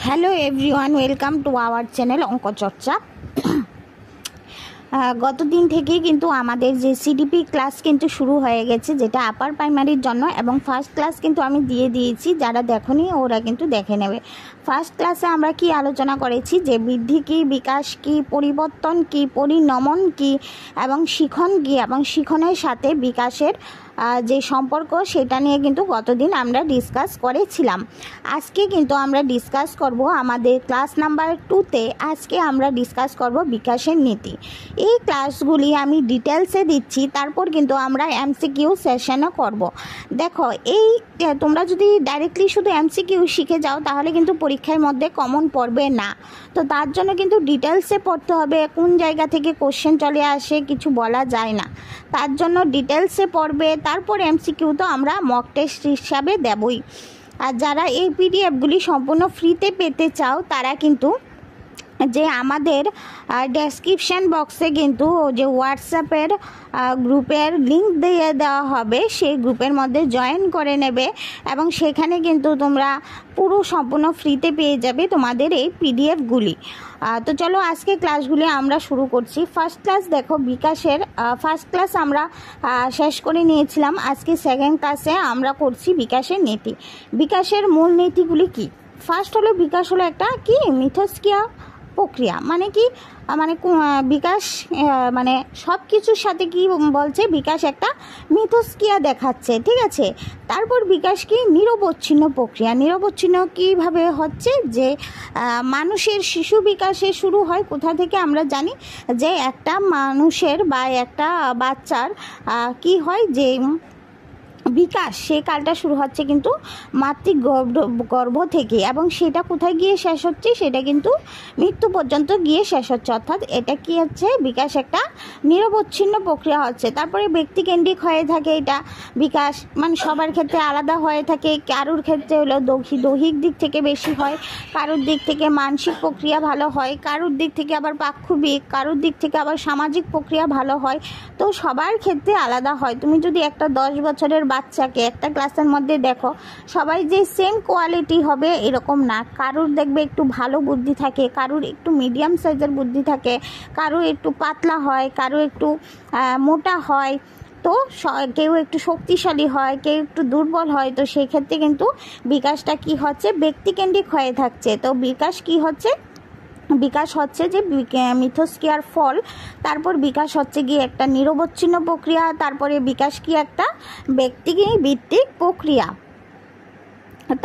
Hello everyone, welcome to our channel অঙ্ক চর্চা। গত দিন থেকেই কিন্তু আমাদের যে সিডিপি ক্লাস কিন্তু শুরু হয়ে গেছে, যেটা আপার প্রাইমারির জন্য, এবং ফার্স্ট ক্লাস কিন্তু আমি দিয়ে দিয়েছি। যারা দেখোনি ওরা কিন্তু দেখে নেবে। ফার্স্ট ক্লাসে আমরা কি আলোচনা করেছি, যে বৃদ্ধি কী, বিকাশ কী, পরিবর্তন কী, পরিণমন কী, এবং শিখন কী, এবং শিখনের সাথে বিকাশের যে সম্পর্ক সেটা নিয়ে কিন্তু গতদিন আমরা ডিসকাস করেছিলাম। আজকে কিন্তু আমরা ডিসকাস করব আমাদের ক্লাস নাম্বার 2তে। আজকে আমরা ডিসকাস করব বিকাশের নীতি। এই ক্লাসগুলি আমি ডিটেলসে দিচ্ছি, তারপর কিন্তু আমরা এমসিকিউ সেশনও করব। দেখো, এই তোমরা যদি ডাইরেক্টলি শুধু এমসিকিউ শিখে যাও তাহলে কিন্তু পরীক্ষার মধ্যে কমন পড়বে না। তো তার জন্য কিন্তু ডিটেলসে পড়তে হবে। কোন জায়গা থেকে কোশ্চেন চলে আসে কিছু বলা যায় না, তার জন্য ডিটেলসে পড়বে। তারপর এমসিকিউ তো আমরা মক টেস্ট হিসাবে দেবই। আর যারা এই পিডিএফগুলি সম্পূর্ণ ফ্রিতে পেতে চাও তারা কিন্তু যে আমাদের ডেসক্রিপশান বক্সে কিন্তু যে হোয়াটসঅ্যাপের গ্রুপের লিঙ্ক দিয়ে দেওয়া হবে, সেই গ্রুপের মধ্যে জয়েন করে নেবে, এবং সেখানে কিন্তু তোমরা পুরো সম্পূর্ণ ফ্রিতে পেয়ে যাবে তোমাদের এই পিডিএফগুলি। তো চলো আজকে ক্লাসগুলি আমরা শুরু করছি। ফার্স্ট ক্লাস দেখো, বিকাশের ফার্স্ট ক্লাস আমরা শেষ করে নিয়েছিলাম। আজকে সেকেন্ড ক্লাসে আমরা করছি বিকাশের নীতি। বিকাশের মূল নীতিগুলি কি? ফার্স্ট হলো, বিকাশ হলো একটা কি মিথস্ক্রিয়া প্রক্রিয়া। মানে কি, মানে বিকাশ মানে সব কিছুর সাথে কি বলছে, বিকাশ একটা মিথস্ক্রিয়া দেখাচ্ছে, ঠিক আছে। তারপর বিকাশ কি নিরবচ্ছিন্ন প্রক্রিয়া। নিরবচ্ছিন্ন কীভাবে হচ্ছে, যে মানুষের শিশু বিকাশে শুরু হয় কোথা থেকে আমরা জানি, যে একটা মানুষের বা একটা বাচ্চার কি হয়, যে বিকাশ সে কালটা শুরু হচ্ছে কিন্তু মাতৃগর্ভ থেকে, এবং সেটা কোথায় গিয়ে শেষ হচ্ছে, সেটা কিন্তু মৃত্যু পর্যন্ত গিয়ে শেষ হচ্ছে। অর্থাৎ এটা কি হচ্ছে, বিকাশ একটা নিরবচ্ছিন্ন প্রক্রিয়া হচ্ছে। তারপরে ব্যক্তিকেন্দ্রিক হয়ে থাকে এটা বিকাশ, মানে সবার ক্ষেত্রে আলাদা হয়ে থাকে। কারুর ক্ষেত্রে হলো দৈহিক দিক থেকে বেশি হয়, কারুর দিক থেকে মানসিক প্রক্রিয়া ভালো হয়, কারুর দিক থেকে আবার পাক্ষবিক, কারুর দিক থেকে আবার সামাজিক প্রক্রিয়া ভালো হয়। তো সবার ক্ষেত্রে আলাদা হয়। তুমি যদি একটা 10 বছরের বাচ্চাকে একটা ক্লাসের মধ্যে দেখো, সবাই যে সেম কোয়ালিটি হবে এরকম না। কারুর দেখবে একটু ভালো বুদ্ধি থাকে, কারুর একটু মিডিয়াম সাইজের বুদ্ধি থাকে, কারুর একটু পাতলা হয়, কারুর একটু মোটা হয়, তো কেউ একটু শক্তিশালী হয়, কেউ একটু দুর্বল হয়। তো সেই ক্ষেত্রে কিন্তু বিকাশটা কি হচ্ছে, ব্যক্তিকেন্দ্রিক হয়ে থাকছে। তো বিকাশ কি হচ্ছে, বিকাশ হচ্ছে যে মিথস্ক্রিয়ার ফল। তারপর বিকাশ হচ্ছে গিয়ে একটা নিরবচ্ছিন্ন প্রক্রিয়া। তারপরে বিকাশ কি একটা ব্যক্তিভিত্তিক প্রক্রিয়া।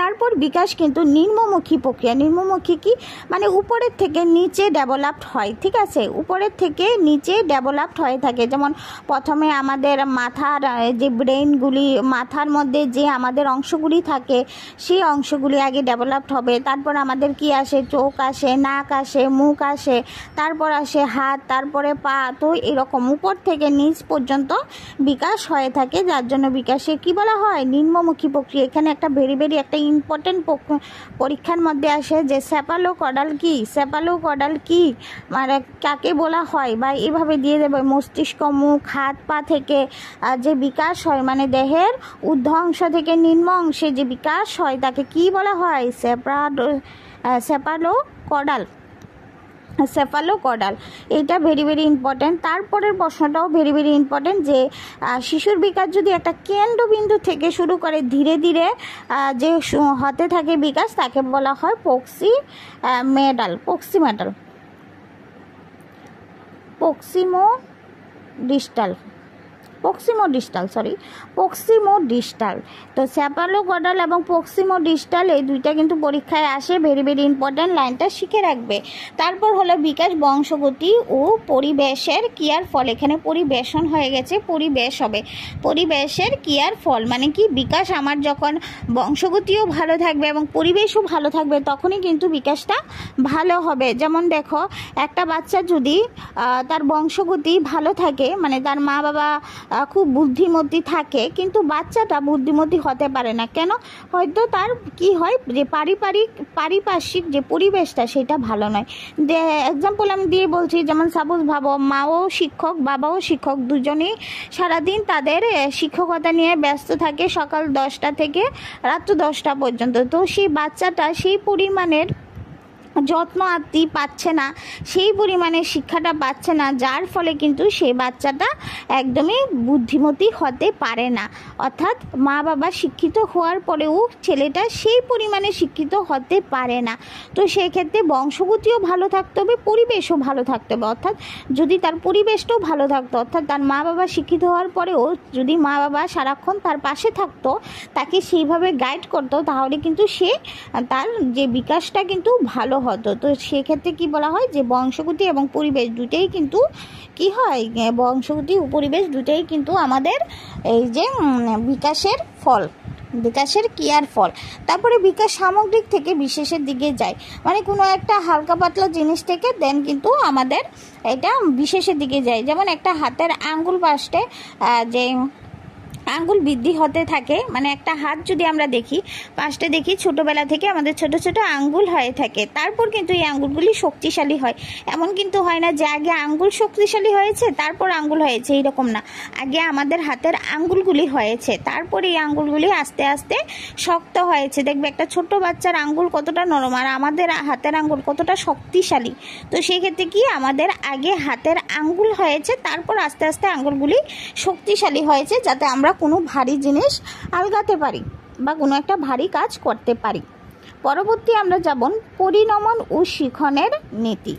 তারপর বিকাশ কিন্তু নিম্নমুখী প্রক্রিয়া। নিম্নমুখী কি, মানে উপরের থেকে নিচে ডেভেলপড হয়, ঠিক আছে। উপরের থেকে নিচে ডেভেলপড হয়ে থাকে। যেমন প্রথমে আমাদের মাথার যে ব্রেইনগুলি, মাথার মধ্যে যে আমাদের অংশগুলি থাকে, সেই অংশগুলি আগে ডেভেলপড হবে। তারপর আমাদের কি আসে, চোখ আসে, নাক আসে, মুখ আসে, তারপর আসে হাত, তারপরে পা। তো এরকম উপর থেকে নিচ পর্যন্ত বিকাশ হয়ে থাকে, যার জন্য বিকাশে কি বলা হয়, নিম্নমুখী প্রক্রিয়া। এখানে একটা ভেরি একটা ইম্পর্টেন্ট পরীক্ষার মধ্যে আসে, যে সেফালোকডাল কি, সেফালোকডাল কি মানে কাকে বলা হয়, বা এভাবে দিয়ে দেবে মস্তিষ্ক, মুখ, হাত, পা থেকে যে বিকাশ হয়, মানে দেহের ঊর্ধ্ব অংশ থেকে নিম্ন অংশে যে বিকাশ হয় তাকে কি বলা হয়, সেফালোকডাল। সেফালোকডাল, এটা ভেরি ইম্পর্টেন্ট। তারপরের প্রশ্নটাও ভেরি ইম্পর্টেন্ট, যে শিশুর বিকাশ যদি একটা কেন্দ্রবিন্দু থেকে শুরু করে ধীরে ধীরে যে হতে থাকে বিকাশ, তাকে বলা হয় প্রক্সিমেটাল। প্রক্সিমোডিস্টাল। তো সেফালোকডাল এবং প্রক্সিমোডিস্টাল এই দুইটা কিন্তু পরীক্ষায় আসে, ভেরি ইম্পর্টেন্ট। লাইনটা শিখে রাখবে। তারপর হলো বিকাশ বংশগতি ও পরিবেশের ক্রিয়ার ফল। এখানে পরিবেশন হয়ে গেছে, পরিবেশ হবে। পরিবেশের ক্রিয়ার ফল মানে কি, বিকাশ আমার যখন বংশগতিও ভালো থাকবে এবং পরিবেশও ভালো থাকবে, তখনই কিন্তু বিকাশটা ভালো হবে। যেমন দেখো, একটা বাচ্চা যদি তার বংশগতি ভালো থাকে, মানে তার মা বাবা খুব বুদ্ধিমতী থাকে, কিন্তু বাচ্চাটা বুদ্ধিমতী হতে পারে না। কেন? হয়তো তার কি হয়, যে পারিপার্শ্বিক যে পরিবেশটা সেটা ভালো নয়। যে এক্সাম্পল আমি দিয়ে বলছি, যেমন সাপোজ ভাবো, মাও শিক্ষক, বাবাও শিক্ষক, দুজনেই সারাদিন তাদের শিক্ষকতা নিয়ে ব্যস্ত থাকে, সকাল 10টা থেকে রাত্র 10টা পর্যন্ত। তো সেই বাচ্চাটা সেই পরিমাণের যত্ন আত্তি পাচ্ছে না, সেই পরিমাণে শিক্ষাটা পাচ্ছে না, যার ফলে কিন্তু সেই বাচ্চাটা একদমই বুদ্ধিমতী হতে পারে না। অর্থাৎ মা বাবা শিক্ষিত হওয়ার পরেও ছেলেটা সেই পরিমাণে শিক্ষিত হতে পারে না। তো সেই ক্ষেত্রে বংশগতিও ভালো থাকতে হবে, পরিবেশও ভালো থাকতে হবে। অর্থাৎ যদি তার পরিবেশটাও ভালো থাকতো, অর্থাৎ তার মা বাবা শিক্ষিত হওয়ার পরেও যদি মা বাবা সারাক্ষণ তার পাশে থাকতো, তাকে সেইভাবে গাইড করতো, তাহলে কিন্তু সে তার যে বিকাশটা কিন্তু ভালো হতো। তো সেক্ষেত্রে কি বলা হয় যে বংশগতি এবং পরিবেশ দুটোই কিন্তু কি হয়, বংশগতি ও পরিবেশ দুটোই কিন্তু আমাদের এই যে বিকাশের ফল, বিকাশের ক্রিয়ার ফল। তারপরে বিকাশ সামগ্রিক থেকে বিশেষের দিকে যায়, মানে কোনো একটা হালকা পাতলা জিনিস থেকে দেন কিন্তু আমাদের এটা বিশেষের দিকে যায়। যেমন একটা হাতের আঙ্গুল পাশে যে আঙ্গুল বৃদ্ধি হতে থাকে, মানে একটা হাত যদি আমরা দেখি পাঁচটা দেখি ছোটোবেলা থেকে আমাদের ছোট ছোট আঙ্গুল হয়ে থাকে, তারপর কিন্তু এই আঙ্গুলগুলি শক্তিশালী হয়। এমন কিন্তু হয় না যে আগে আঙ্গুল শক্তিশালী হয়েছে তারপর আঙ্গুল হয়েছে, এইরকম না। আগে আমাদের হাতের আঙ্গুলগুলি হয়েছে, তারপরে এই আঙ্গুলগুলি আস্তে আস্তে শক্ত হয়েছে। দেখবে একটা ছোট বাচ্চার আঙ্গুল কতটা নরম আর আমাদের হাতের আঙ্গুল কতটা শক্তিশালী। তো সেই ক্ষেত্রে কি আমাদের আগে হাতের আঙ্গুল হয়েছে, তারপর আস্তে আস্তে আঙ্গুলগুলি শক্তিশালী হয়েছে, যাতে আমরা কোনো ভারী জিনিস আলগাতে পারি বা কোনো একটা ভারী কাজ করতে পারি। পরবর্তী আমরা যাব পরিণমন ও শিখনের নীতি।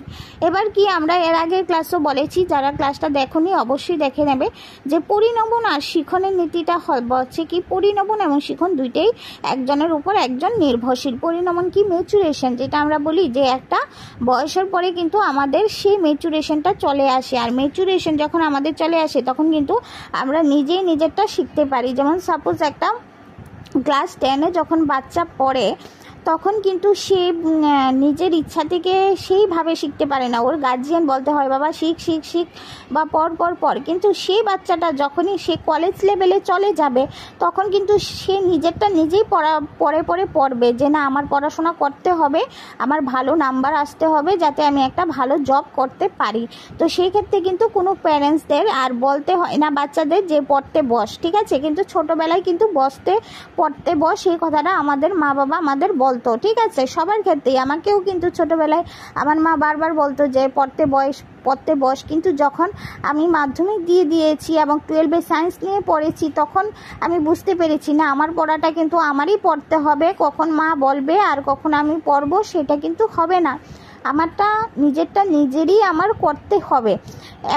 এবার কি আমরা এর আগের ক্লাসও বলেছি, যারা ক্লাসটা দেখোনি অবশ্যই দেখে নেবে, যে পরিণমন আর শিখনের নীতিটা হচ্ছে কি পরিণমন এবং শিখন দুইটাই একজনের উপর একজন নির্ভরশীল। পরিণমন কি ম্যাচুরেশন, যেটা আমরা বলি যে একটা বয়সের পরে কিন্তু আমাদের সেই ম্যাচুরেশনটা চলে আসে, আর ম্যাচুরেশন যখন আমাদের চলে আসে তখন কিন্তু আমরা নিজেই নিজেরটা শিখতে পারি। যেমন সাপোজ একটা ক্লাস 10-এ যখন বাচ্চা পড়ে, তখন কিন্তু সে নিজের ইচ্ছা থেকে সেইভাবে শিখতে পারে না, ওর গার্জিয়ান বলতে হয় বাবা শিখ শিখ শিখ বা পর পর পর। কিন্তু সেই বাচ্চাটা যখনই সে কলেজ লেভেলে চলে যাবে, তখন কিন্তু সে নিজেরটা নিজেই পরে পরে পড়বে যে না আমার পড়াশোনা করতে হবে, আমার ভালো নাম্বার আসতে হবে, যাতে আমি একটা ভালো জব করতে পারি। তো সেই ক্ষেত্রে কিন্তু কোনো প্যারেন্টসদের আর বলতে হয় না বাচ্চাদের যে পড়তে বস, ঠিক আছে। কিন্তু ছোটোবেলায় কিন্তু পড়তে বস এই কথাটা আমাদের মা বাবা আমাদের বলতো, ঠিক আছে। সবার ক্ষেত্রেই, আমাকেও কিন্তু ছোটোবেলায় আমার মা বারবার বলতো যে পড়তে বস। কিন্তু যখন আমি মাধ্যমিক দিয়েছি এবং 12-এ সায়েন্স নিয়ে পড়েছি, তখন আমি বুঝতে পেরেছি না আমার পড়াটা কিন্তু আমারই পড়তে হবে, কখন মা বলবে আর কখন আমি পড়বো সেটা কিন্তু হবে না, আমারটা নিজেরটা নিজেরই আমার করতে হবে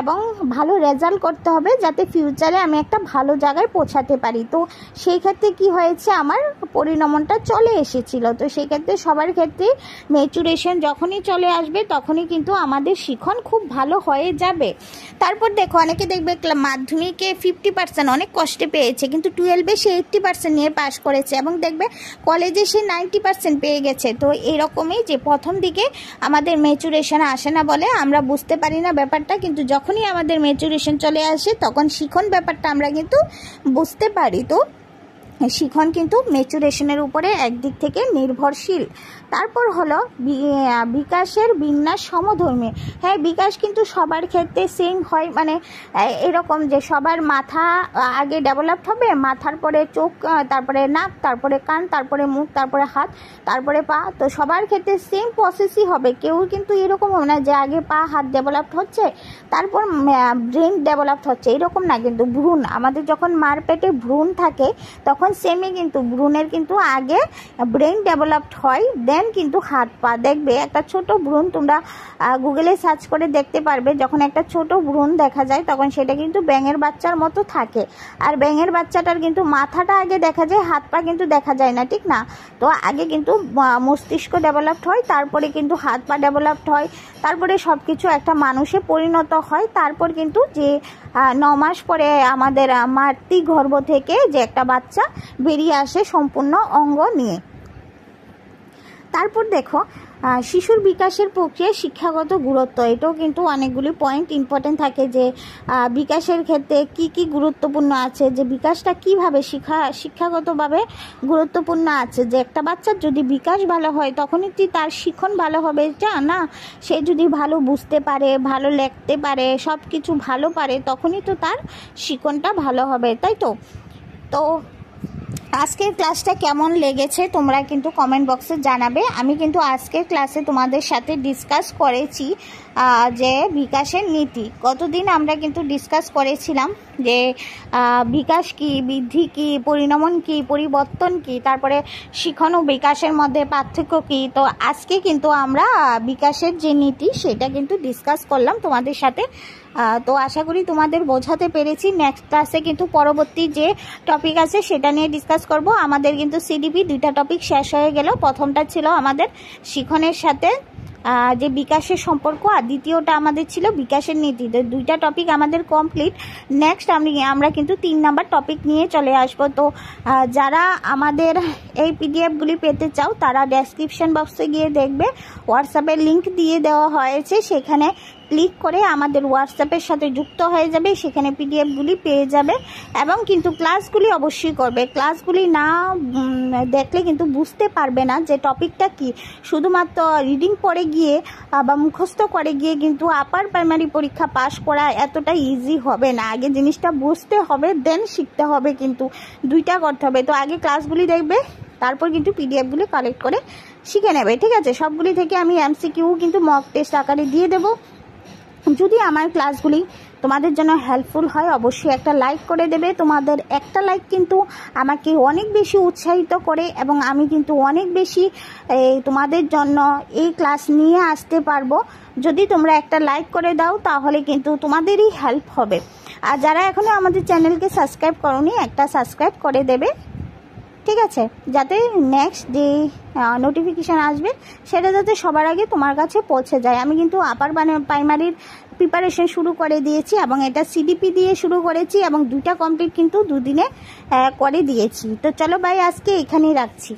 এবং ভালো রেজাল্ট করতে হবে, যাতে ফিউচারে আমি একটা ভালো জায়গায় পৌঁছাতে পারি। তো সেই ক্ষেত্রে কি হয়েছে, আমার পরিণমনটা চলে এসেছিল। তো সেই ক্ষেত্রে সবার ক্ষেত্রে ম্যাচুরেশন যখনই চলে আসবে তখনই কিন্তু আমাদের শিখন খুব ভালো হয়ে যাবে। তারপর দেখো অনেকে দেখবে মাধ্যমিকে 50% অনেক কষ্টে পেয়েছে, কিন্তু 12-এ সে 80% নিয়ে পাশ করেছে এবং দেখবে কলেজে সে 90% পেয়ে গেছে। তো এরকমই যে প্রথম দিকে আমাদের ম্যাচুরেশন আসে না বলে আমরা বুঝতে পারি না ব্যাপারটা, কিন্তু যখনই আমাদের ম্যাচুরেশন চলে আসে তখন শিখন ব্যাপারটা আমরা কিন্তু বুঝতে পারি। তো শিখন কিন্তু ম্যাচুরেশনের উপরে একদিক থেকে নির্ভরশীল। তারপর হলো বিকাশের বিন্যাস সমধর্মী। হ্যাঁ, বিকাশ কিন্তু সবার ক্ষেত্রে সেম হয়, মানে এরকম যে সবার মাথা আগে ডেভেলপড হবে, মাথার পরে চোখ, তারপরে নাক, তারপরে কান, তারপরে মুখ, তারপরে হাত, তারপরে পা। তো সবার ক্ষেত্রে সেম প্রসেসই হবে, কেউ কিন্তু এরকম হবে না যে আগে পা হাত ডেভেলপড হচ্ছে তারপর ব্রেন ডেভেলপড হচ্ছে, এরকম না। কিন্তু ভ্রূণ, আমাদের যখন মার পেটে ভ্রূণ থাকে তখন সেমই কিন্তু ভ্রূণের কিন্তু আগে ব্রেন ডেভেলপড হয়, দেন কিন্তু হাত পা। দেখবে একটা ছোট ভ্রূণ, তোমরা গুগলে সার্চ করে দেখতে পারবে, যখন একটা ছোট ভ্রূণ দেখা যায় তখন সেটা কিন্তু ব্যাঙের বাচ্চার মতো থাকে, আর ব্যাঙের বাচ্চাটার কিন্তু মাথাটা আগে দেখা যায়, হাত পা কিন্তু দেখা যায় না, ঠিক না। তো আগে কিন্তু মস্তিষ্ক ডেভেলপড হয়, তারপরে কিন্তু হাত পা ডেভেলপড হয়, তারপরে সব কিছু একটা মানুষে পরিণত হয়। তারপর কিন্তু যে 9 মাস পরে আমাদের মাতৃগর্ভ থেকে যে একটা বাচ্চা বেরিয়ে আসে সম্পূর্ণ অঙ্গ নিয়ে। তারপর দেখো শিশুর বিকাশের প্রক্রিয়ায় শিক্ষাগত গুরুত্ব, এটাও কিন্তু অনেকগুলি পয়েন্ট ইম্পর্টেন্ট থাকে, যে বিকাশের ক্ষেত্রে কি কি গুরুত্বপূর্ণ আছে, যে বিকাশটা কিভাবে শিক্ষাগতভাবে গুরুত্বপূর্ণ আছে। যে একটা বাচ্চার যদি বিকাশ ভালো হয় তখনই তার শিখন ভালো হবে, যা না সে যদি ভালো বুঝতে পারে, ভালো লিখতে পারে, সব কিছু ভালো পারে, তখনই তো তার শিখনটা ভালো হবে, তাই তো। তো আজকের ক্লাসটা কেমন লেগেছে তোমরা কিন্তু কমেন্ট বক্সে জানাবে। আমি কিন্তু আজকের ক্লাসে তোমাদের সাথে ডিসকাস করেছি যে বিকাশের নীতি। কতদিন আমরা কিন্তু ডিসকাস করেছিলাম যে বিকাশ কি, বৃদ্ধি কি, পরিণমন কি, পরিবর্তন কি, তারপরে শিখন ও বিকাশের মধ্যে পার্থক্য কি। তো আজকে কিন্তু আমরা বিকাশের যে নীতি সেটা কিন্তু ডিসকাস করলাম তোমাদের সাথে। তো আশা করি তোমাদের বোঝাতে পেরেছি। নেক্সট ক্লাসে কিন্তু পরবর্তী যে টপিক আছে সেটা নিয়ে ডিসকাস করব। আমাদের কিন্তু সিডিপি 2টা টপিক শেষ হয়ে গেল। প্রথমটা ছিল আমাদের শিখনের সাথে যে বিকাশের সম্পর্ক, আর দ্বিতীয়টা আমাদের ছিল বিকাশের নীতি। 2টা টপিক আমাদের কমপ্লিট। নেক্সট আমরা কিন্তু 3 নাম্বার টপিক নিয়ে চলে আসব। তো যারা আমাদের এই পিডিএফগুলি পেতে চাও তারা ডেসক্রিপশন বক্সে গিয়ে দেখবে, হোয়াটসঅ্যাপের লিঙ্ক দিয়ে দেওয়া হয়েছে, সেখানে ক্লিক করে আমাদের হোয়াটসঅ্যাপের সাথে যুক্ত হয়ে যাবে, সেখানে পিডিএফগুলি পেয়ে যাবে। এবং কিন্তু ক্লাসগুলি অবশ্যই করবে। ক্লাসগুলি না দেখলে কিন্তু বুঝতে পারবে না যে টপিকটা কি। শুধুমাত্র রিডিং পড়ে গিয়ে বা মুখস্থ করে গিয়ে কিন্তু আপার প্রাইমারি পরীক্ষা পাশ করা এতটা ইজি হবে না। আগে জিনিসটা বুঝতে হবে, দেন শিখতে হবে, কিন্তু 2টা করতে হবে। তো আগে ক্লাসগুলি দেখবে, তারপর কিন্তু পিডিএফগুলি কালেক্ট করে শিখে নেবে, ঠিক আছে? সবগুলি থেকে আমি এমসিকিউ কিন্তু মক টেস্ট আকারে দিয়ে দেবো। যদি আমার ক্লাসগুলি তোমাদের জন্য হেল্পফুল হয় অবশ্যই একটা লাইক করে দেবে। তোমাদের একটা লাইক কিন্তু আমাকে অনেক বেশি উৎসাহিত করে এবং আমি কিন্তু অনেক বেশি তোমাদের জন্য এই ক্লাস নিয়ে আসতে পারবো। যদি তোমরা একটা লাইক করে দাও তাহলে কিন্তু তোমাদেরই হেল্প হবে। আর যারা এখনও আমাদের চ্যানেলকে সাবস্ক্রাইব করোনি, একটা সাবস্ক্রাইব করে দেবে, ঠিক আছে? যাতে নেক্সট যে নোটিফিকেশান আসবে সেটা যাতে সবার আগে তোমার কাছে পৌঁছে যায়। আমি কিন্তু আপার প্রাইমারির প্রিপারেশন শুরু করে দিয়েছি এবং এটা সিডিপি দিয়ে শুরু করেছি এবং 2টা কমপ্লিট কিন্তু 2 দিনে করে দিয়েছি। তো চলো ভাই, আজকে এখানেই রাখছি।